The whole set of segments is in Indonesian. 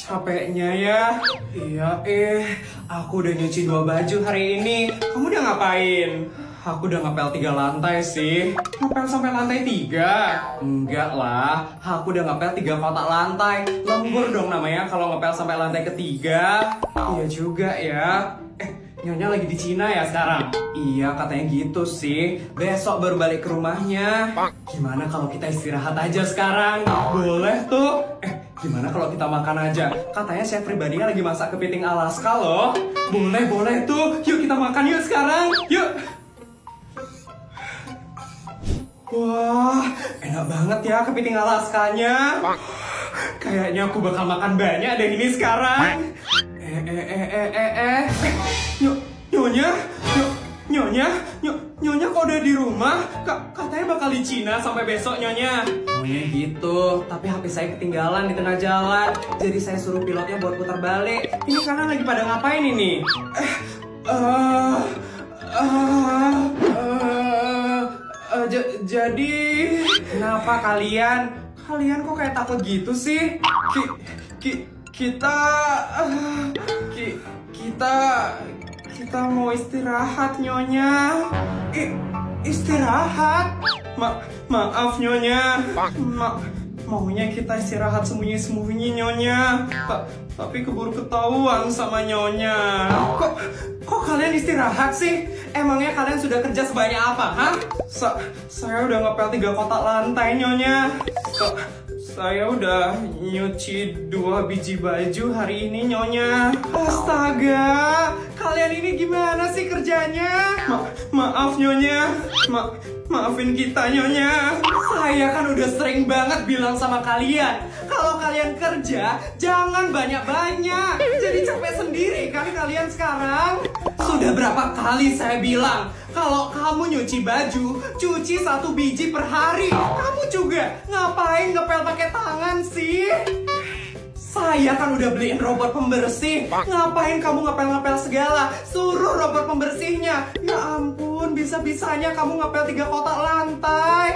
Capeknya ya. Iya aku udah nyuci 2 baju hari ini. Kamu udah ngapain? Aku udah ngepel 3 lantai sih. Ngepel sampai lantai 3? Enggak lah, aku udah ngepel 3 kotak lantai. Lembur dong namanya kalau ngepel sampai lantai ketiga. Iya juga ya. Nyonya lagi di Cina ya sekarang? Iya katanya gitu sih. Besok baru balik ke rumahnya. Gimana kalau kita istirahat aja sekarang? Boleh tuh. Gimana kalau kita makan aja? Katanya chef pribadinya lagi masak kepiting Alaska loh. Boleh tuh. Yuk kita makan yuk sekarang. Yuk. Wah, enak banget ya kepiting Alaskanya. Kayaknya aku bakal makan banyak deh ini sekarang. Nyonya kok udah di rumah? Katanya bakal di Cina sampai besok Nyonya. Gitu, tapi HP saya ketinggalan di tengah jalan. Jadi saya suruh pilotnya buat putar balik. Ini kalian lagi pada ngapain ini? Jadi kenapa kalian kok kayak takut gitu sih? Kita mau istirahat Nyonya. Istirahat? Maaf Nyonya. Maunya kita istirahat sembunyi-sembunyi Nyonya. Tapi keburu ketahuan sama Nyonya. Kok kalian istirahat sih? Emangnya kalian sudah kerja sebanyak apa, hah? Saya udah ngepel 3 kotak lantai Nyonya. Saya udah nyuci 2 biji baju hari ini Nyonya. Astaga, kalian ini gimana sih kerjanya? Maaf Nyonya. Maafin kita Nyonya. Saya kan udah sering banget bilang sama kalian, kalau kalian kerja jangan banyak-banyak. Jadi capek sendiri kan kalian sekarang. Sudah berapa kali saya bilang, kalau kamu nyuci baju, cuci 1 biji per hari. Kamu juga ngapain ngepel pakai tangan sih? Saya kan udah beliin robot pembersih. Ngapain kamu ngepel-ngepel segala? Suruh robot pembersihnya. Ya ampun, bisa-bisanya kamu ngepel 3 kotak lantai.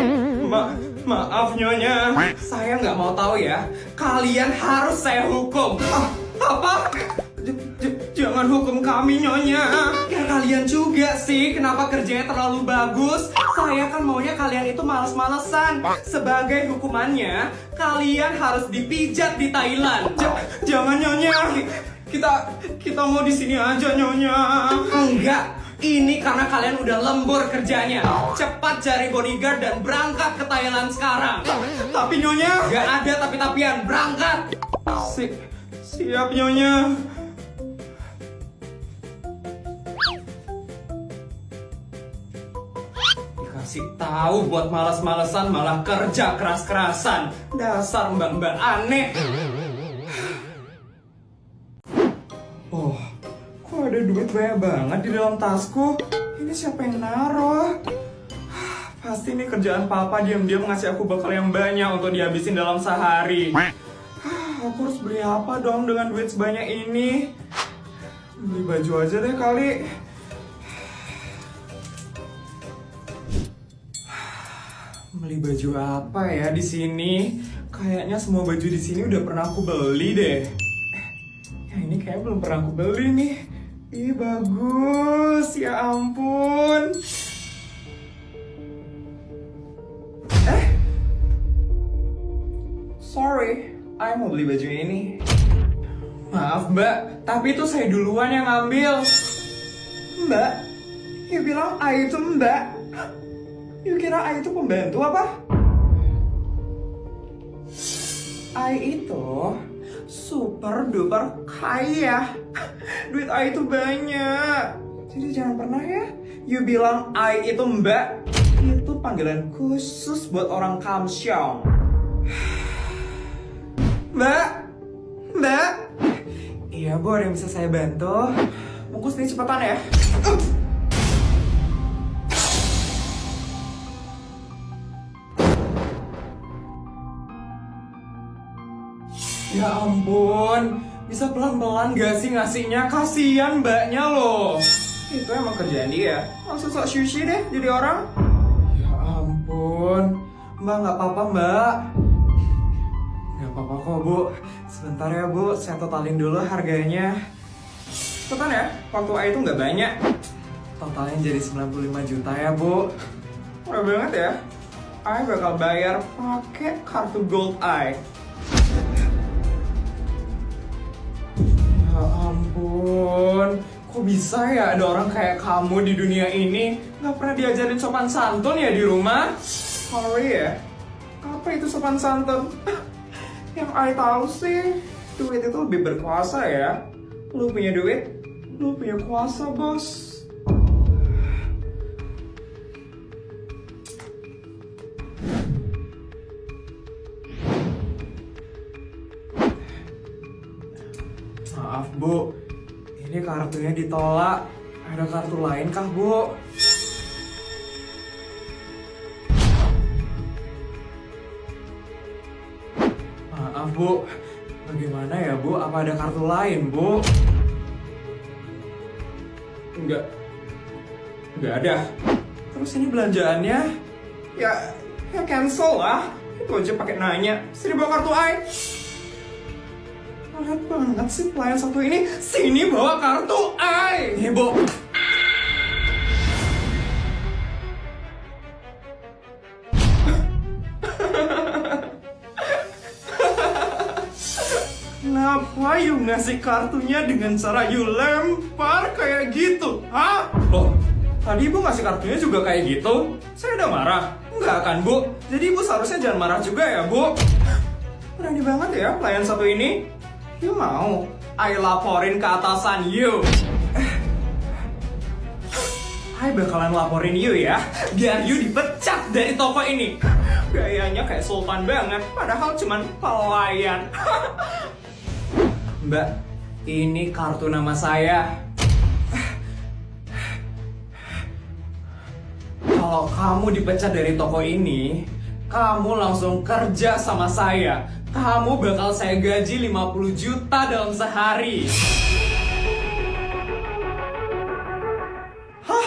Maaf Nyonya. Saya nggak mau tahu ya. Kalian harus saya hukum. Apa? Jangan hukum kami Nyonya. Ya kalian juga sih, kenapa kerjanya terlalu bagus? Saya kan maunya kalian itu males-malesan. Sebagai hukumannya, kalian harus dipijat di Thailand. Jangan Nyonya. Kita mau di sini aja Nyonya. Enggak. Ini karena kalian udah lembur kerjanya. Cepat cari bodyguard dan berangkat ke Thailand sekarang. Tapi Nyonya, gak ada tapi-tapian. Berangkat. Siap Nyonya. Dikasih tahu buat malas-malesan malah kerja keras-kerasan. Dasar mbak-mbak aneh. Oh, kok ada duit banyak banget di dalam tasku? Ini siapa yang naruh? Pasti ini kerjaan papa diam-diam ngasih aku bekal yang banyak untuk dihabisin dalam sehari. Aku harus beli apa dong dengan duit sebanyak ini? Beli baju aja deh kali. Beli baju apa ya di sini? Kayaknya semua baju di sini udah pernah aku beli deh. Yang ini kayaknya belum pernah aku beli nih. Ih bagus, ya ampun. Sorry, I mau beli baju ini. Maaf mbak, tapi itu saya duluan yang ngambil. Mbak, you bilang I itu mbak? You kira I itu pembantu apa? I itu super duper kaya. Duit I itu banyak. Jadi jangan pernah ya you bilang I itu mbak. Itu panggilan khusus buat orang Kamsyong. Mbak. Iya bu, ada yang bisa saya bantu? Bungkus nih cepetan ya. Ya ampun, bisa pelan-pelan gak sih ngasihnya? Kasian mbaknya loh. Itu emang kerjaan dia. Langsung sok sushi deh jadi orang. Ya ampun, mbak gak apa-apa mbak. Gak apa-apa apa-apa kok Bu. Sebentar ya Bu, saya totalin dulu harganya. Cepetan ya, waktu A itu nggak banyak. Totalnya jadi 95 juta ya Bu. Murah banget ya. I bakal bayar pakai kartu Gold I. Ya ampun, kok bisa ya ada orang kayak kamu di dunia ini? Nggak pernah diajarin sopan santun ya di rumah? Sorry ya. Apa itu sopan santun? Yang I tahu sih, duit itu lebih berkuasa ya. Lu punya duit, lu punya kuasa, bos. Maaf Bu, ini kartunya ditolak. Ada kartu lain kah Bu? Maaf Bu, bagaimana ya Bu? Apa ada kartu lain Bu? Enggak ada. Terus ini belanjaannya? Ya cancel lah. Itu aja pakai nanya. Sini bawa kartu I. Lihat banget sih pelayan satu ini. Sini bawa kartu I. Nih Bu. Kenapa you ngasih kartunya dengan cara you lempar kayak gitu? Hah? Loh, tadi Ibu ngasih kartunya juga kayak gitu? Saya udah marah? Enggak kan Bu? Jadi Ibu seharusnya jangan marah juga ya Bu? Berani banget ya pelayan satu ini? You mau? I laporin ke atasan you. I bakalan laporin you ya, biar you dipecat dari toko ini. Gayanya kayak sultan banget, padahal cuman pelayan. Mbak, ini kartu nama saya. Kalau kamu dipecat dari toko ini, kamu langsung kerja sama saya. Kamu bakal saya gaji 50 juta dalam sehari. Hah?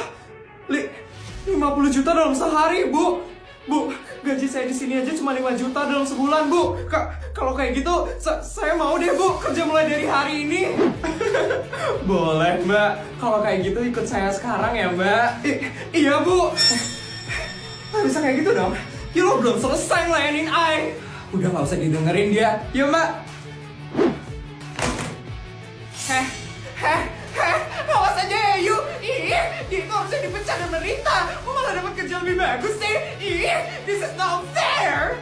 50 juta dalam sehari, Bu? Bu, gaji saya di sini aja cuma 5 juta dalam sebulan, Bu. Kalau kayak gitu, saya mau deh, Bu, kerja mulai dari hari ini. Boleh, Mbak. Kalau kayak gitu ikut saya sekarang ya, Mbak. Iya, Bu. Nggak bisa kayak gitu dong. Ya lo belum selesai ngelayanin I. Udah gak usah didengerin dia. Yuk, Mbak. Awas aja ya, Yu. Dia itu harusnya dipecat dan menderita. Kok malah dapat kerja lebih bagus sih? This is not fair.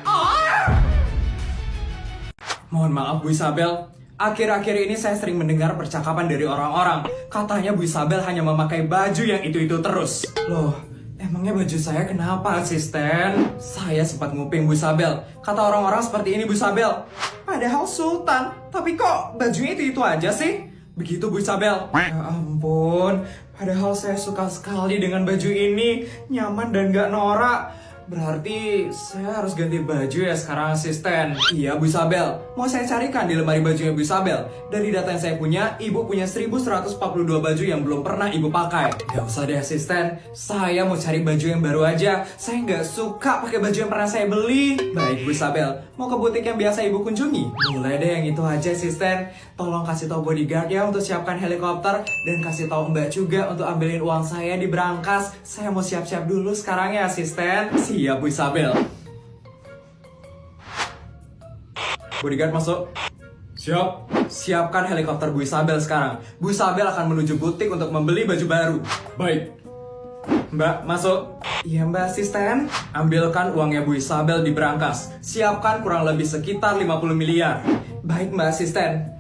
Mohon maaf Bu Isabel. Akhir-akhir ini saya sering mendengar percakapan dari orang-orang. Katanya Bu Isabel hanya memakai baju yang itu-itu terus. Loh, emangnya baju saya kenapa, asisten? Saya sempat nguping Bu Isabel. Kata orang-orang seperti ini, Bu Isabel. Padahal sultan, tapi kok bajunya itu-itu aja sih? Begitu Bu Isabel. Ya ampun, padahal saya suka sekali dengan baju ini. Nyaman dan gak norak. Berarti saya harus ganti baju ya sekarang, asisten. Iya Bu Isabel, mau saya carikan di lemari bajunya Bu Isabel. Dari data yang saya punya, Ibu punya 1142 baju yang belum pernah Ibu pakai. Gak usah deh asisten, saya mau cari baju yang baru aja. Saya nggak suka pakai baju yang pernah saya beli. Baik Bu Isabel, mau ke butik yang biasa Ibu kunjungi? Boleh deh yang itu aja asisten. Tolong kasih tahu bodyguard ya untuk siapkan helikopter. Dan kasih tahu Mbak juga untuk ambilin uang saya di berangkas. Saya mau siap-siap dulu sekarang ya asisten. Siap Bu Isabel. Bodyguard masuk. Siap. Siapkan helikopter Bu Isabel sekarang. Bu Isabel akan menuju butik untuk membeli baju baru. Baik. Mbak, masuk. Iya Mbak asisten. Ambilkan uangnya Bu Isabel di berangkas. Siapkan kurang lebih sekitar 50 miliar. Baik Mbak asisten.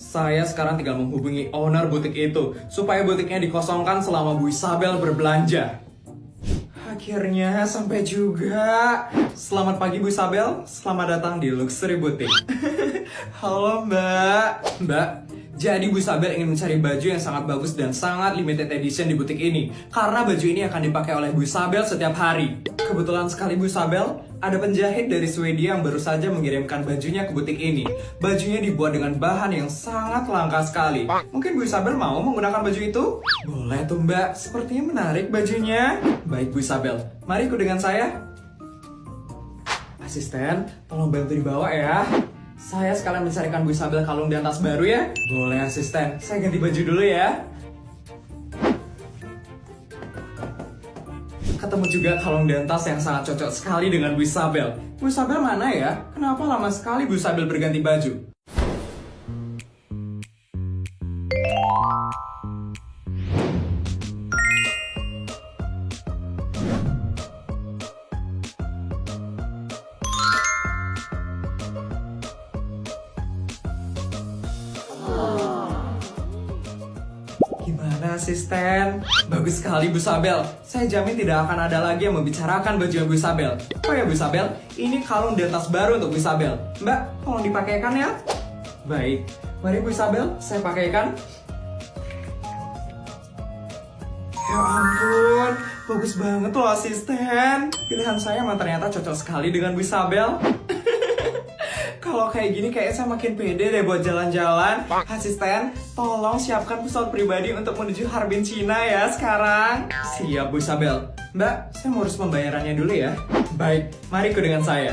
Saya sekarang tinggal menghubungi owner butik itu supaya butiknya dikosongkan selama Bu Isabel berbelanja. Akhirnya sampai juga. Selamat pagi Bu Isabel, selamat datang di Luxury Boutique. Halo Mbak. Mbak, jadi Bu Isabel ingin mencari baju yang sangat bagus dan sangat limited edition di butik ini. Karena baju ini akan dipakai oleh Bu Isabel setiap hari. Kebetulan sekali Bu Isabel, ada penjahit dari Swedia yang baru saja mengirimkan bajunya ke butik ini. Bajunya dibuat dengan bahan yang sangat langka sekali. Mungkin Bu Isabel mau menggunakan baju itu? Boleh tuh Mbak, sepertinya menarik bajunya. Baik Bu Isabel, mari ikut dengan saya. Asisten, tolong bantu dibawa ya. Saya sekalian mencarikan Bu Isabel kalung dan tas baru ya. Boleh asisten, saya ganti baju dulu ya. Ketemu juga kalung dan tas yang sangat cocok sekali dengan Bu Isabel. Bu Isabel mana ya? Kenapa lama sekali Bu Isabel berganti baju? Gimana asisten? Bagus sekali Bu Isabel. Saya jamin tidak akan ada lagi yang membicarakan baju Bu Isabel. Oh ya Bu Isabel, ini kalung dan tas baru untuk Bu Isabel. Mbak, tolong dipakaikan ya. Baik, mari Bu Isabel, saya pakaikan. Ya ampun, bagus banget loh asisten. Pilihan saya emang ternyata cocok sekali dengan Bu Isabel. Kalau kayak gini kayaknya saya makin pede deh buat jalan-jalan. Asisten, tolong siapkan pesawat pribadi untuk menuju Harbin Cina ya sekarang. Siap Bu Isabel. Mbak, saya mau urus pembayarannya dulu ya. Baik, mari ikut dengan saya.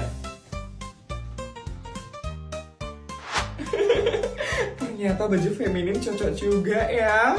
Ternyata baju feminin cocok juga ya.